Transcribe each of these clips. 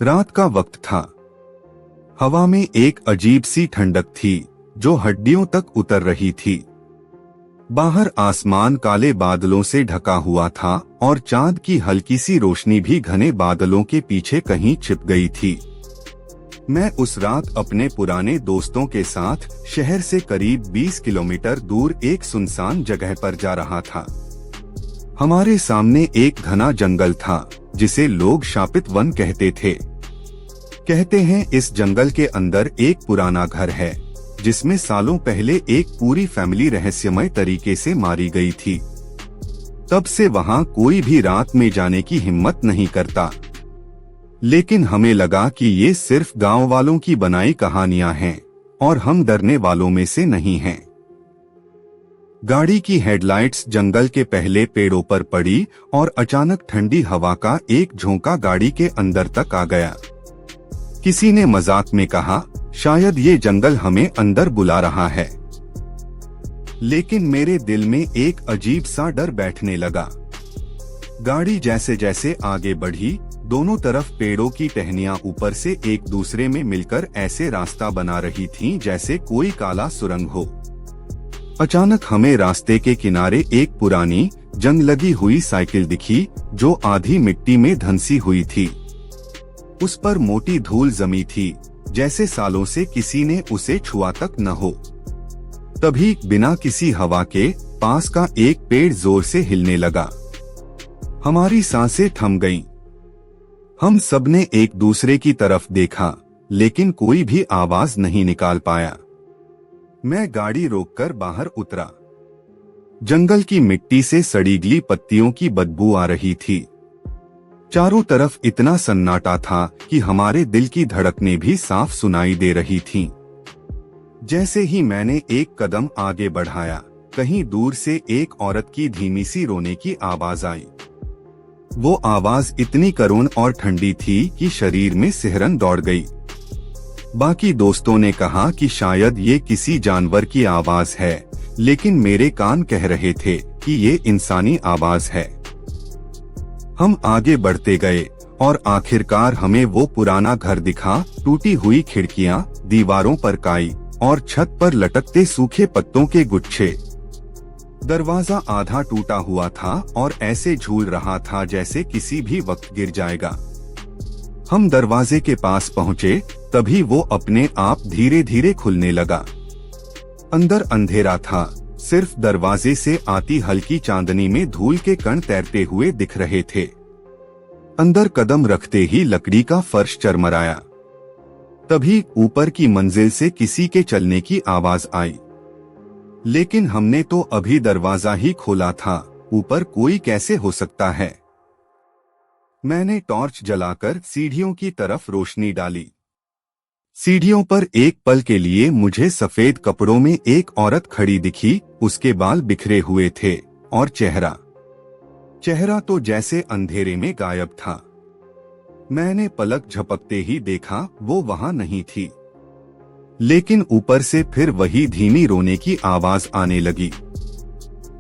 रात का वक्त था। हवा में एक अजीब सी ठंडक थी जो हड्डियों तक उतर रही थी। बाहर आसमान काले बादलों से ढका हुआ था और चांद की हल्की सी रोशनी भी घने बादलों के पीछे कहीं छिप गई थी। मैं उस रात अपने पुराने दोस्तों के साथ शहर से करीब 20 किलोमीटर दूर एक सुनसान जगह पर जा रहा था। हमारे सामने एक घना जंगल था जिसे लोग शापित वन कहते थे। कहते हैं इस जंगल के अंदर एक पुराना घर है जिसमें सालों पहले एक पूरी फैमिली रहस्यमय तरीके से मारी गई थी। तब से वहां कोई भी रात में जाने की हिम्मत नहीं करता। लेकिन हमें लगा कि ये सिर्फ गांव वालों की बनाई कहानियां हैं और हम डरने वालों में से नहीं हैं। गाड़ी की हेडलाइट्स जंगल के पहले पेड़ों पर पड़ी और अचानक ठंडी हवा का एक झोंका गाड़ी के अंदर तक आ गया। किसी ने मजाक में कहा, शायद ये जंगल हमें अंदर बुला रहा है। लेकिन मेरे दिल में एक अजीब सा डर बैठने लगा। गाड़ी जैसे जैसे आगे बढ़ी, दोनों तरफ पेड़ों की टहनियां ऊपर से एक दूसरे में मिलकर ऐसे रास्ता बना रही थीं जैसे कोई काला सुरंग हो। अचानक हमें रास्ते के किनारे एक पुरानी जंग लगी हुई साइकिल दिखी जो आधी मिट्टी में धंसी हुई थी। उस पर मोटी धूल जमी थी जैसे सालों से किसी ने उसे छुआ तक न हो। तभी बिना किसी हवा के पास का एक पेड़ जोर से हिलने लगा। हमारी सांसें थम गईं। हम सबने एक दूसरे की तरफ देखा लेकिन कोई भी आवाज नहीं निकाल पाया। मैं गाड़ी रोककर बाहर उतरा। जंगल की मिट्टी से सड़ी गली पत्तियों की बदबू आ रही थी। चारों तरफ इतना सन्नाटा था कि हमारे दिल की धड़कनें भी साफ सुनाई दे रही थीं। जैसे ही मैंने एक कदम आगे बढ़ाया, कहीं दूर से एक औरत की धीमी सी रोने की आवाज आई। वो आवाज इतनी करुण और ठंडी थी कि शरीर में सिहरन दौड़ गई। बाकी दोस्तों ने कहा कि शायद ये किसी जानवर की आवाज है, लेकिन मेरे कान कह रहे थे कि ये इंसानी आवाज है। हम आगे बढ़ते गए और आखिरकार हमें वो पुराना घर दिखा। टूटी हुई खिड़कियां, दीवारों पर काई और छत पर लटकते सूखे पत्तों के गुच्छे। दरवाजा आधा टूटा हुआ था और ऐसे झूल रहा था जैसे किसी भी वक्त गिर जाएगा। हम दरवाजे के पास पहुंचे, तभी वो अपने आप धीरे धीरे खुलने लगा। अंदर अंधेरा था, सिर्फ दरवाजे से आती हल्की चांदनी में धूल के कण तैरते हुए दिख रहे थे। अंदर कदम रखते ही लकड़ी का फर्श चरमराया। तभी ऊपर की मंजिल से किसी के चलने की आवाज आई। लेकिन हमने तो अभी दरवाजा ही खोला था, ऊपर कोई कैसे हो सकता है। मैंने टॉर्च जलाकर सीढ़ियों की तरफ रोशनी डाली। सीढ़ियों पर एक पल के लिए मुझे सफेद कपड़ों में एक औरत खड़ी दिखी। उसके बाल बिखरे हुए थे और चेहरा तो जैसे अंधेरे में गायब था। मैंने पलक झपकते ही देखा वो वहां नहीं थी। लेकिन ऊपर से फिर वही धीमी रोने की आवाज आने लगी।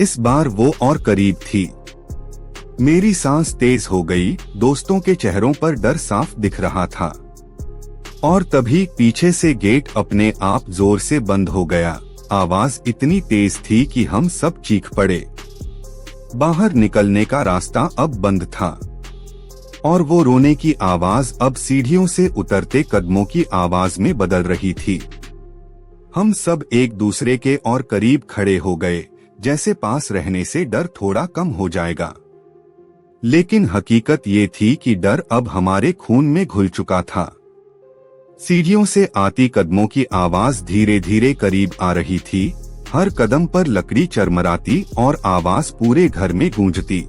इस बार वो और करीब थी। मेरी सांस तेज हो गई। दोस्तों के चेहरों पर डर साफ दिख रहा था। और तभी पीछे से गेट अपने आप जोर से बंद हो गया। आवाज इतनी तेज थी कि हम सब चीख पड़े। बाहर निकलने का रास्ता अब बंद था और वो रोने की आवाज अब सीढ़ियों से उतरते कदमों की आवाज में बदल रही थी। हम सब एक दूसरे के और करीब खड़े हो गए, जैसे पास रहने से डर थोड़ा कम हो जाएगा। लेकिन हकीकत ये थी कि डर अब हमारे खून में घुल चुका था। सीढ़ियों से आती कदमों की आवाज धीरे धीरे करीब आ रही थी। हर कदम पर लकड़ी चरमराती और आवाज पूरे घर में गूंजती।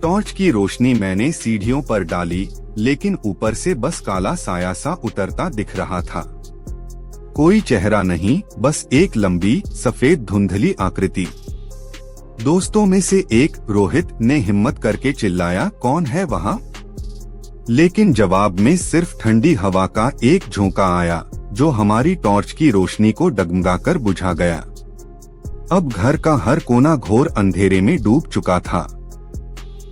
टॉर्च की रोशनी मैंने सीढ़ियों पर डाली, लेकिन ऊपर से बस काला साया सा उतरता दिख रहा था। कोई चेहरा नहीं, बस एक लंबी सफेद धुंधली आकृति। दोस्तों में से एक रोहित ने हिम्मत करके चिल्लाया, कौन है वहाँ? लेकिन जवाब में सिर्फ ठंडी हवा का एक झोंका आया जो हमारी टॉर्च की रोशनी को डगमगाकर बुझा गया। अब घर का हर कोना घोर अंधेरे में डूब चुका था।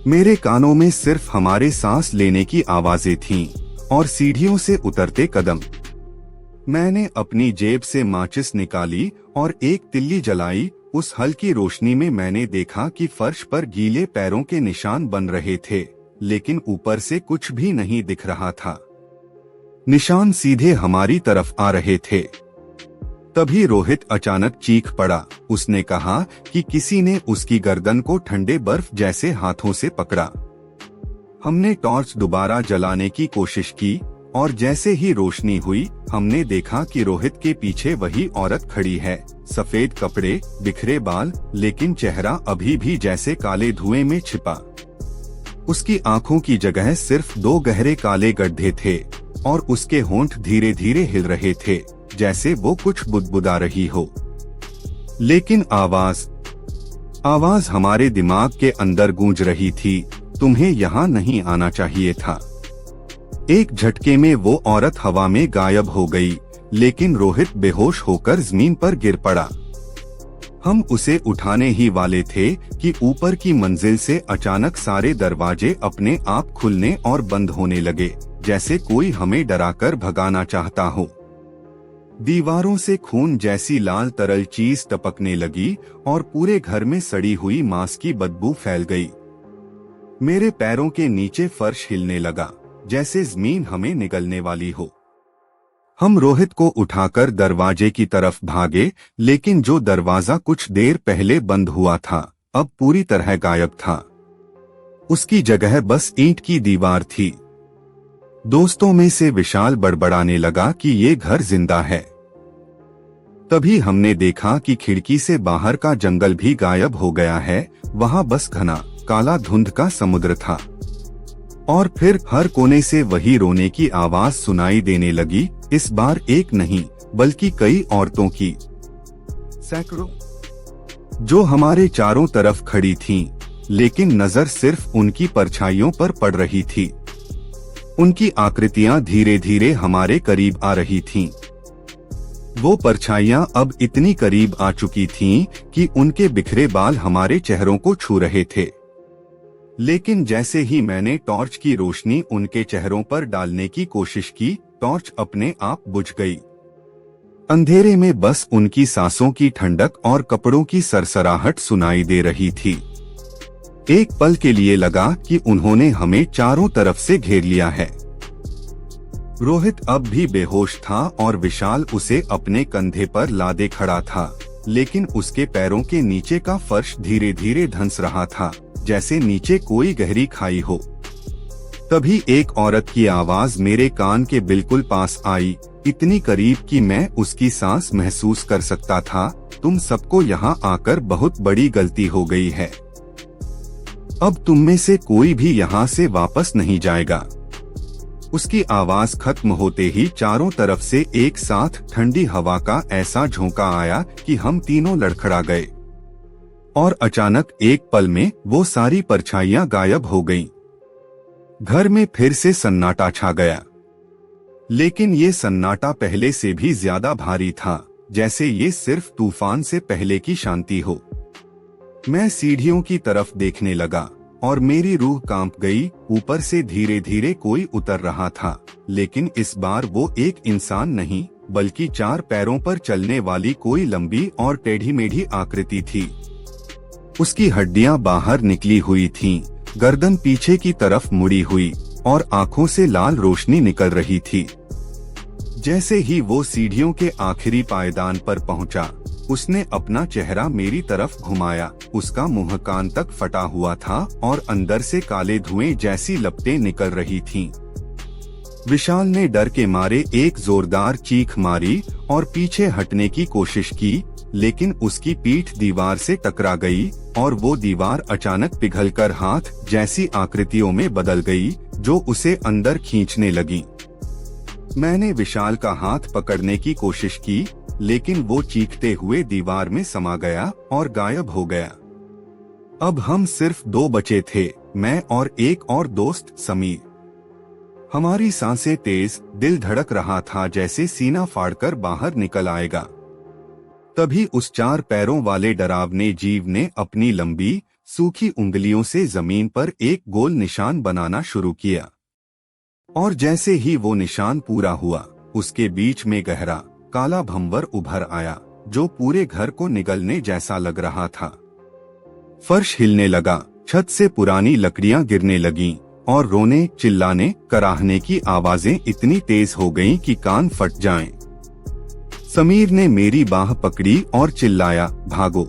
मेरे कानों में सिर्फ हमारे सांस लेने की आवाजें थीं और सीढ़ियों से उतरते कदम। मैंने अपनी जेब से माचिस निकाली और एक तिल्ली जलाई। उस हल्की रोशनी में मैंने देखा कि फर्श पर गीले पैरों के निशान बन रहे थे, लेकिन ऊपर से कुछ भी नहीं दिख रहा था। निशान सीधे हमारी तरफ आ रहे थे। तभी रोहित अचानक चीख पड़ा। उसने कहा कि किसी ने उसकी गर्दन को ठंडे बर्फ जैसे हाथों से पकड़ा। हमने टॉर्च दोबारा जलाने की कोशिश की और जैसे ही रोशनी हुई, हमने देखा कि रोहित के पीछे वही औरत खड़ी है। सफेद कपड़े, बिखरे बाल, लेकिन चेहरा अभी भी जैसे काले धुएं में छिपा। उसकी आंखों की जगह सिर्फ 2 गहरे काले गड्ढे थे और उसके होंठ धीरे धीरे हिल रहे थे, जैसे वो कुछ बुदबुदा रही हो। लेकिन आवाज हमारे दिमाग के अंदर गूंज रही थी, तुम्हें यहाँ नहीं आना चाहिए था। एक झटके में वो औरत हवा में गायब हो गई, लेकिन रोहित बेहोश होकर जमीन पर गिर पड़ा। हम उसे उठाने ही वाले थे कि ऊपर की मंजिल से अचानक सारे दरवाजे अपने आप खुलने और बंद होने लगे, जैसे कोई हमें डराकर भगाना चाहता हो। दीवारों से खून जैसी लाल तरल चीज टपकने लगी और पूरे घर में सड़ी हुई मांस की बदबू फैल गई। मेरे पैरों के नीचे फर्श हिलने लगा, जैसे जमीन हमें निगलने वाली हो। हम रोहित को उठाकर दरवाजे की तरफ भागे, लेकिन जो दरवाजा कुछ देर पहले बंद हुआ था, अब पूरी तरह गायब था। उसकी जगह बस ईंट की दीवार थी। दोस्तों में से विशाल बड़बड़ाने लगा कि ये घर जिंदा है। तभी हमने देखा कि खिड़की से बाहर का जंगल भी गायब हो गया है। वहां बस घना काला धुंध का समुद्र था। और फिर हर कोने से वही रोने की आवाज सुनाई देने लगी, इस बार एक नहीं बल्कि कई औरतों की, सैकड़ों, जो हमारे चारों तरफ खड़ी थीं, लेकिन नजर सिर्फ उनकी परछाइयों पर पड़ रही थी। उनकी आकृतियां धीरे धीरे हमारे करीब आ रही थीं। वो परछाइयां अब इतनी करीब आ चुकी थीं कि उनके बिखरे बाल हमारे चेहरों को छू रहे थे। लेकिन जैसे ही मैंने टॉर्च की रोशनी उनके चेहरों पर डालने की कोशिश की, टॉर्च अपने आप बुझ गई। अंधेरे में बस उनकी सांसों की ठंडक और कपड़ों की सरसराहट सुनाई दे रही थी। एक पल के लिए लगा कि उन्होंने हमें चारों तरफ से घेर लिया है। रोहित अब भी बेहोश था और विशाल उसे अपने कंधे पर लादे खड़ा था, लेकिन उसके पैरों के नीचे का फर्श धीरे धीरे धंस रहा था, जैसे नीचे कोई गहरी खाई हो। तभी एक औरत की आवाज मेरे कान के बिल्कुल पास आई, इतनी करीब कि मैं उसकी सांस महसूस कर सकता था। तुम सबको यहाँ आकर बहुत बड़ी गलती हो गई है। अब तुम में से कोई भी यहाँ से वापस नहीं जाएगा। उसकी आवाज खत्म होते ही चारों तरफ से एक साथ ठंडी हवा का ऐसा झोंका आया कि हम तीनों लड़खड़ा गए। और अचानक एक पल में वो सारी परछाइयां गायब हो गईं। घर में फिर से सन्नाटा छा गया, लेकिन ये सन्नाटा पहले से भी ज्यादा भारी था, जैसे ये सिर्फ तूफान से पहले की शांति हो। मैं सीढ़ियों की तरफ देखने लगा और मेरी रूह कांप गई। ऊपर से धीरे धीरे कोई उतर रहा था, लेकिन इस बार वो एक इंसान नहीं बल्कि 4 पैरों पर चलने वाली कोई लंबी और टेढ़ी मेढ़ी आकृति थी। उसकी हड्डियां बाहर निकली हुई थीं, गर्दन पीछे की तरफ मुड़ी हुई और आंखों से लाल रोशनी निकल रही थी। जैसे ही वो सीढ़ियों के आखिरी पायदान पर पहुंचा, उसने अपना चेहरा मेरी तरफ घुमाया। उसका मुंह कान तक फटा हुआ था और अंदर से काले धुएं जैसी लपटें निकल रही थीं। विशाल ने डर के मारे एक जोरदार चीख मारी और पीछे हटने की कोशिश की, लेकिन उसकी पीठ दीवार से टकरा गई और वो दीवार अचानक पिघलकर हाथ जैसी आकृतियों में बदल गई, जो उसे अंदर खींचने लगी। मैंने विशाल का हाथ पकड़ने की कोशिश की, लेकिन वो चीखते हुए दीवार में समा गया और गायब हो गया। अब हम सिर्फ 2 बचे थे, मैं और एक और दोस्त समीर। हमारी सांसें तेज, दिल धड़क रहा था जैसे सीना फाड़कर बाहर निकल आएगा। तभी उस 4 पैरों वाले डरावने जीव ने अपनी लंबी, सूखी उंगलियों से जमीन पर एक गोल निशान बनाना शुरू किया और जैसे ही वो निशान पूरा हुआ, उसके बीच में गहरा काला भंवर उभर आया, जो पूरे घर को निगलने जैसा लग रहा था। फर्श हिलने लगा, छत से पुरानी लकड़ियां गिरने लगीं और रोने, चिल्लाने, कराहने की आवाजें इतनी तेज हो गईं कि कान फट जाएं। समीर ने मेरी बाह पकड़ी और चिल्लाया, भागो।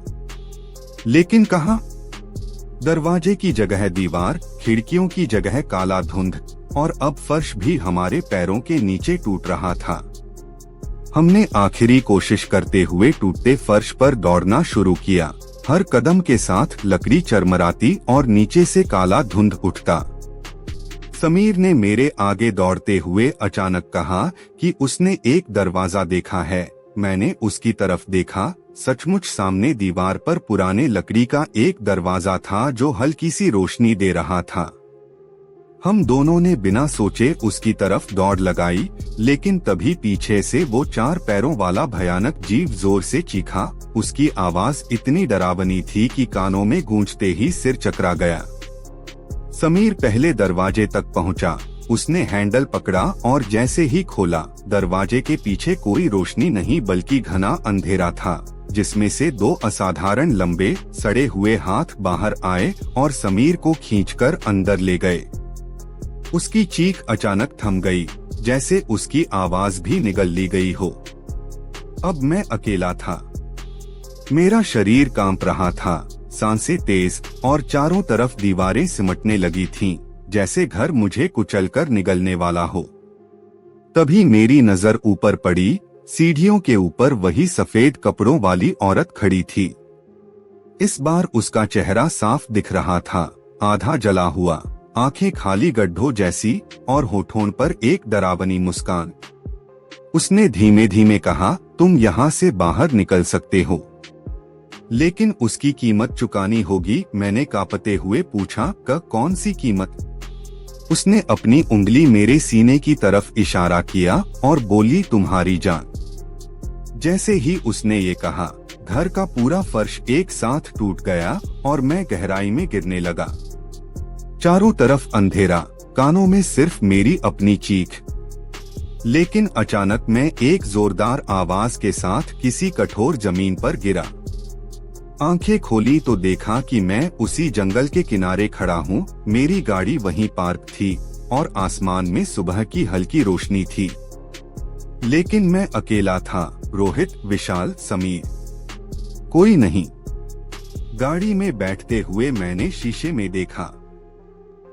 लेकिन कहाँ? दरवाजे की जगह दीवार, खिड़कियों की जगह काला धुंध, और अब फर्श भी हमारे पैरों के नीचे टूट रहा था। हमने आखिरी कोशिश करते हुए टूटते फर्श पर दौड़ना शुरू किया। हर कदम के साथ लकड़ी चरमराती और नीचे से काला धुंध उठता। समीर ने मेरे आगे दौड़ते हुए अचानक कहा कि उसने एक दरवाजा देखा है। मैंने उसकी तरफ देखा। सचमुच सामने दीवार पर पुराने लकड़ी का एक दरवाजा था जो हल्की सी रोशनी दे रहा था। हम दोनों ने बिना सोचे उसकी तरफ दौड़ लगाई, लेकिन तभी पीछे से वो 4 पैरों वाला भयानक जीव जोर से चीखा। उसकी आवाज इतनी डरावनी थी कि कानों में गूंजते ही सिर चकरा गया। समीर पहले दरवाजे तक पहुंचा। उसने हैंडल पकड़ा और जैसे ही खोला, दरवाजे के पीछे कोई रोशनी नहीं बल्कि घना अंधेरा था, जिसमें से 2 असाधारण लंबे सड़े हुए हाथ बाहर आए और समीर को खींचकर अंदर ले गए। उसकी चीख अचानक थम गई, जैसे उसकी आवाज भी निगल ली गई हो। अब मैं अकेला था। मेरा शरीर कांप रहा था, सांसें तेज, और चारों तरफ दीवारें सिमटने लगी थीं, जैसे घर मुझे कुचलकर निगलने वाला हो। तभी मेरी नजर ऊपर पड़ी। सीढ़ियों के ऊपर वही सफेद कपड़ों वाली औरत खड़ी थी। इस बार उसका चेहरा साफ दिख रहा था, आधा जला हुआ, आंखें खाली गड्ढों जैसी, और होठों पर एक डरावनी मुस्कान। उसने धीमे धीमे कहा, तुम यहाँ से बाहर निकल सकते हो, लेकिन उसकी कीमत चुकानी होगी। मैंने कांपते हुए पूछा, कौन सी कीमत? उसने अपनी उंगली मेरे सीने की तरफ इशारा किया और बोली, तुम्हारी जान। जैसे ही उसने ये कहा, घर का पूरा फर्श एक साथ टूट गया और मैं गहराई में गिरने लगा। चारों तरफ अंधेरा, कानों में सिर्फ मेरी अपनी चीख। लेकिन अचानक मैं एक जोरदार आवाज के साथ किसी कठोर जमीन पर गिरा। आंखें खोली तो देखा कि मैं उसी जंगल के किनारे खड़ा हूँ। मेरी गाड़ी वहीं पार्क थी और आसमान में सुबह की हल्की रोशनी थी। लेकिन मैं अकेला था। रोहित, विशाल, समीर, कोई नहीं। गाड़ी में बैठते हुए मैंने शीशे में देखा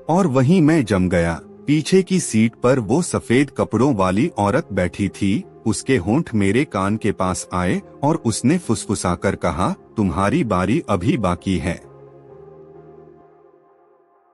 और वहीं मैं जम गया। पीछे की सीट पर वो सफेद कपड़ों वाली औरत बैठी थी। उसके होंठ मेरे कान के पास आए और उसने फुसफुसाकर कहा, तुम्हारी बारी अभी बाकी है।